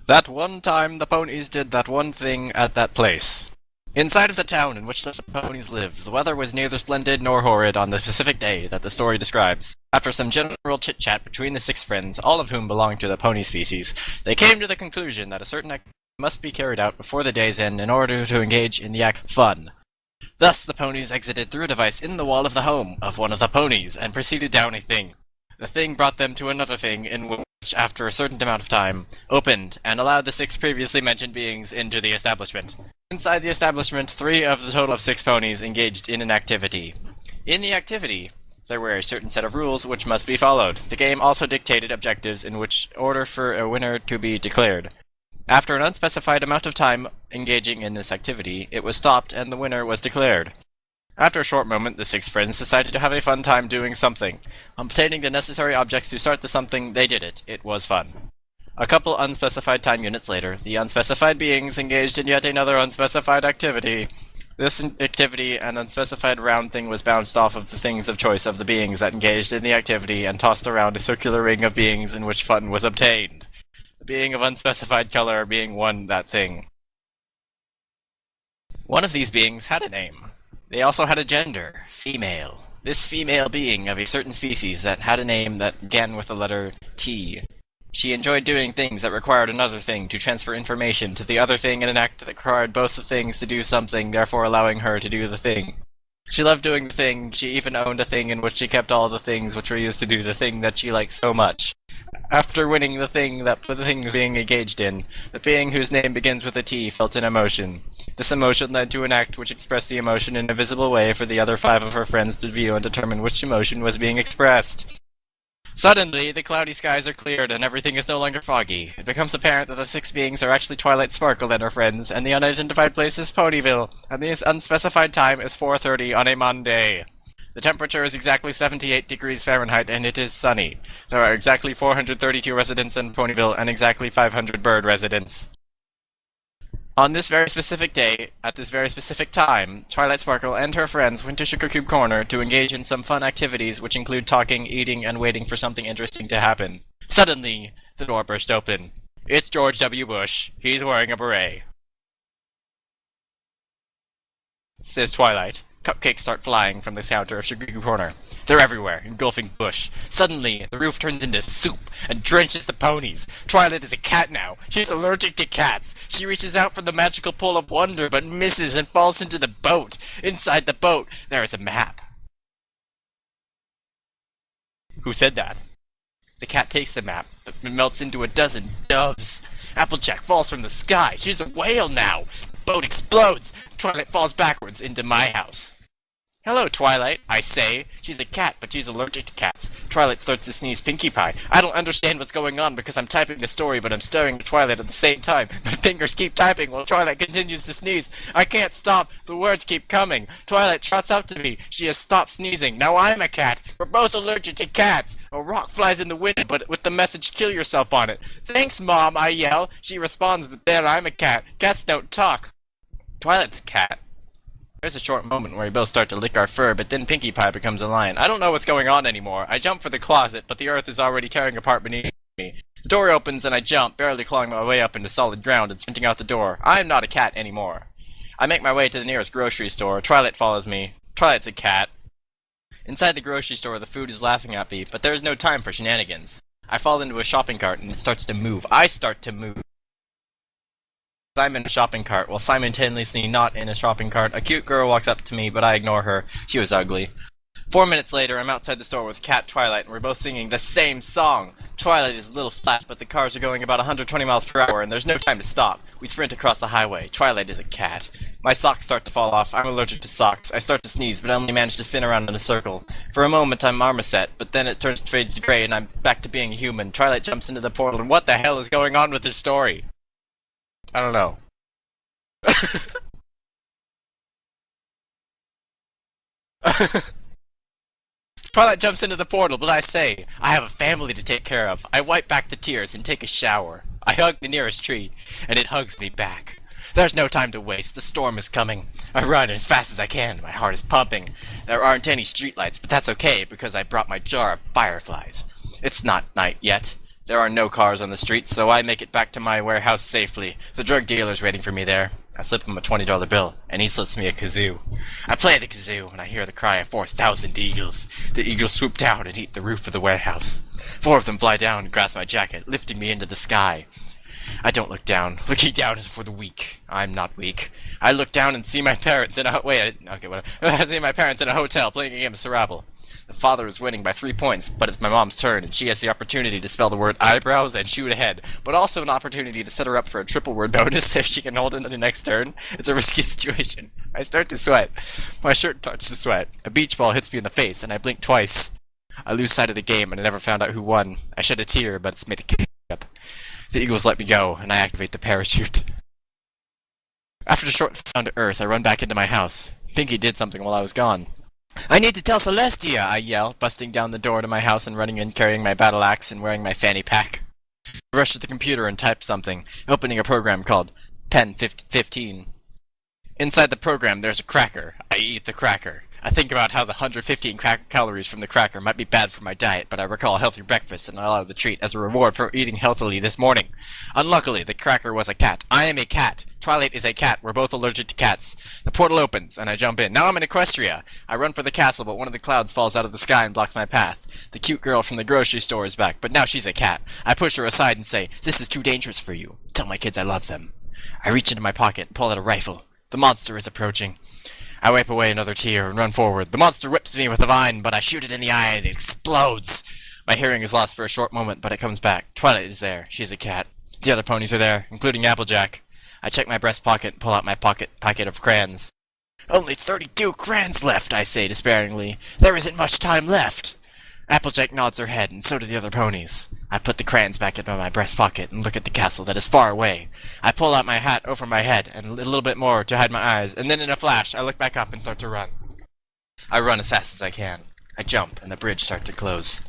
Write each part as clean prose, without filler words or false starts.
That one time the ponies did that one thing at that place. Inside of the town in which the ponies lived, the weather was neither splendid nor horrid on the specific day that the story describes. After some general chit-chat between the 6 friends, all of whom belonged to the pony species, they came to the conclusion that a certain activity must be carried out before the day's end in order to engage in the act fun. Thus, the ponies exited through a device in the wall of the home of one of the ponies and proceeded down a thing. The thing brought them to another thing in which, after a certain amount of time, opened and allowed the 6 previously mentioned beings into the establishment. Inside the establishment, 3 of the total of 6 ponies engaged in an activity. In the activity, there were a certain set of rules which must be followed. The game also dictated objectives in which order for a winner to be declared. After an unspecified amount of time engaging in this activity, it was stopped and the winner was declared. After a short moment, the 6 friends decided to have a fun time doing something. Obtaining the necessary objects to start the something, they did it. It was fun. A couple unspecified time units later, the unspecified beings engaged in yet another unspecified activity. This activity, an unspecified round thing, was bounced off of the things of choice of the beings that engaged in the activity and tossed around a circular ring of beings in which fun was obtained. The being of unspecified color being won that thing. One of these beings had a name. They also had a gender, female. This female being of a certain species that had a name that began with the letter T. She enjoyed doing things that required another thing to transfer information to the other thing in an act that required both the things to do something, therefore allowing her to do the thing. She loved doing the thing. She even owned a thing in which she kept all the things which were used to do the thing that she liked so much. After winning the thing that the thing was being engaged in, the being whose name begins with a T felt an emotion. This emotion led to an act which expressed the emotion in a visible way for the other 5 of her friends to view and determine which emotion was being expressed. Suddenly, the cloudy skies are cleared and everything is no longer foggy. It becomes apparent that the 6 beings are actually Twilight Sparkle and her friends, and the unidentified place is Ponyville, and the unspecified time is 4:30 on a Monday. The temperature is exactly 78 degrees Fahrenheit and it is sunny. There are exactly 432 residents in Ponyville and exactly 500 bird residents. On this very specific day, at this very specific time, Twilight Sparkle and her friends went to Sugar Cube Corner to engage in some fun activities which include talking, eating, and waiting for something interesting to happen. Suddenly, the door burst open. It's George W. Bush. He's wearing a beret. Says Twilight. Cupcakes start flying from the counter of Sugar Cube Corner. They're everywhere, engulfing Bush. Suddenly, the roof turns into soup and drenches the ponies. Twilight is a cat now. She's allergic to cats. She reaches out for the magical pole of wonder, but misses and falls into the boat. Inside the boat, there is a map. Who said that? The cat takes the map, but melts into a dozen doves. Applejack falls from the sky. She's a whale now. The boat explodes. Twilight falls backwards into my house. Hello, Twilight, I say. She's a cat, but she's allergic to cats. Twilight starts to sneeze Pinkie Pie. I don't understand what's going on because I'm typing the story, but I'm staring at Twilight at the same time. My fingers keep typing while Twilight continues to sneeze. I can't stop. The words keep coming. Twilight trots up to me. She has stopped sneezing. Now I'm a cat. We're both allergic to cats. A rock flies in the wind, but with the message, kill yourself on it. Thanks, Mom, I yell. She responds, but then I'm a cat. Cats don't talk. Twilight's a cat. There's a short moment where we both start to lick our fur, but then Pinkie Pie becomes a lion. I don't know what's going on anymore. I jump for the closet, but the earth is already tearing apart beneath me. The door opens and I jump, barely clawing my way up into solid ground and sprinting out the door. I'm not a cat anymore. I make my way to the nearest grocery store. Twilight follows me. Twilight's a cat. Inside the grocery store, the food is laughing at me, but there is no time for shenanigans. I fall into a shopping cart and it starts to move. I start to move. I'm in a shopping cart, while simultaneously not in a shopping cart. A cute girl walks up to me, but I ignore her. She was ugly. 4 minutes later, I'm outside the store with Cat Twilight, and we're both singing the same song. Twilight is a little flat, but the cars are going about 120 miles per hour, and there's no time to stop. We sprint across the highway. Twilight is a cat. My socks start to fall off. I'm allergic to socks. I start to sneeze, but I only manage to spin around in a circle. For a moment, I'm marmoset, but then it fades to gray, and I'm back to being a human. Twilight jumps into the portal, and what the hell is going on with this story? I don't know. Twilight jumps into the portal, but I say, I have a family to take care of. I wipe back the tears and take a shower. I hug the nearest tree, and it hugs me back. There's no time to waste. The storm is coming. I run as fast as I can. My heart is pumping. There aren't any streetlights, but that's okay, because I brought my jar of fireflies. It's not night yet. There are no cars on the street, so I make it back to my warehouse safely. The drug dealer's waiting for me there. I slip him a $20 bill, and he slips me a kazoo. I play the kazoo, and I hear the cry of 4,000 eagles. The eagles swoop down and eat the roof of the warehouse. 4 of them fly down and grasp my jacket, lifting me into the sky. I don't look down. Looking down is for the weak. I'm not weak. I look down and see my parents in a I see my parents in a hotel playing a game of Scrabble. The father is winning by 3 points, but it's my mom's turn, and she has the opportunity to spell the word eyebrows and shoot ahead, but also an opportunity to set her up for a triple word bonus if she can hold it on the next turn. It's a risky situation. I start to sweat. My shirt starts to sweat. A beach ball hits me in the face, and I blink twice. I lose sight of the game, and I never found out who won. I shed a tear, but it's made a kick up. The eagles let me go, and I activate the parachute. After a short down to earth, I run back into my house. Pinky did something while I was gone. I need to tell Celestia, I yell, busting down the door to my house and running in carrying my battle axe and wearing my fanny pack. I rush to the computer and type something, opening a program called Pen 15. Inside the program, there's a cracker. I eat the cracker. I think about how the 115 calories from the cracker might be bad for my diet, but I recall a healthy breakfast and I allow the treat as a reward for eating healthily this morning. Unluckily, the cracker was a cat. I am a cat. Twilight is a cat. We're both allergic to cats. The portal opens, and I jump in. Now I'm in Equestria. I run for the castle, but one of the clouds falls out of the sky and blocks my path. The cute girl from the grocery store is back, but now she's a cat. I push her aside and say, "This is too dangerous for you. Tell my kids I love them." I reach into my pocket and pull out a rifle. The monster is approaching. I wipe away another tear and run forward. The monster whips me with a vine, but I shoot it in the eye and it explodes. My hearing is lost for a short moment, but it comes back. Twilight is there. She's a cat. The other ponies are there, including Applejack. I check my breast pocket and pull out my packet of crayons. "Only 32 crayons left," I say despairingly. "There isn't much time left." Applejack nods her head, and so do the other ponies. I put the crayons back into my breast pocket and look at the castle that is far away. I pull out my hat over my head and a little bit more to hide my eyes, and then in a flash, I look back up and start to run. I run as fast as I can. I jump, and the bridge starts to close.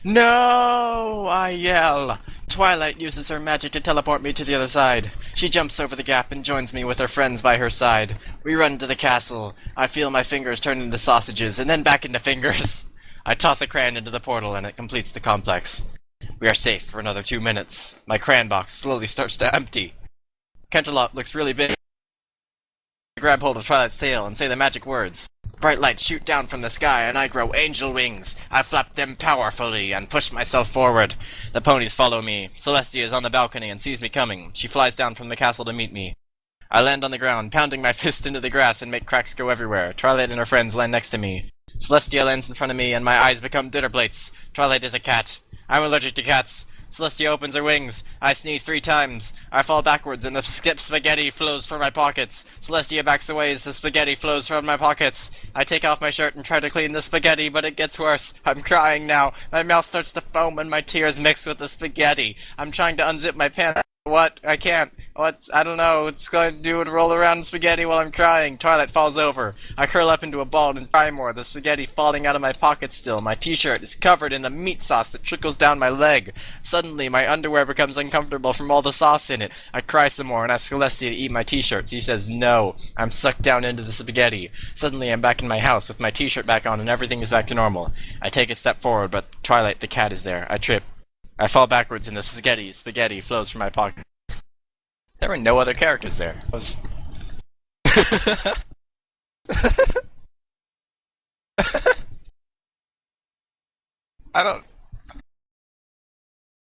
"No!" I yell. Twilight uses her magic to teleport me to the other side. She jumps over the gap and joins me with her friends by her side. We run to the castle. I feel my fingers turn into sausages, and then back into fingers. I toss a crayon into the portal, and it completes the complex. We are safe for another 2 minutes. My crayon box slowly starts to empty. Canterlot looks really big. I grab hold of Twilight's tail and say the magic words. Bright lights shoot down from the sky, and I grow angel wings. I flap them powerfully and push myself forward. The ponies follow me. Celestia is on the balcony and sees me coming. She flies down from the castle to meet me. I land on the ground, pounding my fist into the grass and make cracks go everywhere. Twilight and her friends land next to me. Celestia lands in front of me, and my eyes become dinner plates. Twilight is a cat. I'm allergic to cats. Celestia opens her wings. I sneeze 3 times. I fall backwards, and the spaghetti flows from my pockets. Celestia backs away as the spaghetti flows from my pockets. I take off my shirt and try to clean the spaghetti, but it gets worse. I'm crying now. My mouth starts to foam, and my tears mix with the spaghetti. I'm trying to unzip my pants. What? I can't. What? I don't know. It's going to do it roll around in spaghetti while I'm crying. Twilight falls over. I curl up into a ball and cry more, the spaghetti falling out of my pocket still. My t-shirt is covered in the meat sauce that trickles down my leg. Suddenly, my underwear becomes uncomfortable from all the sauce in it. I cry some more and ask Celestia to eat my t-shirt. She says no. I'm sucked down into the spaghetti. Suddenly, I'm back in my house with my t-shirt back on and everything is back to normal. I take a step forward, but Twilight the cat is there. I trip. I fall backwards and the spaghetti flows from my pocket. There were no other characters there. I don't...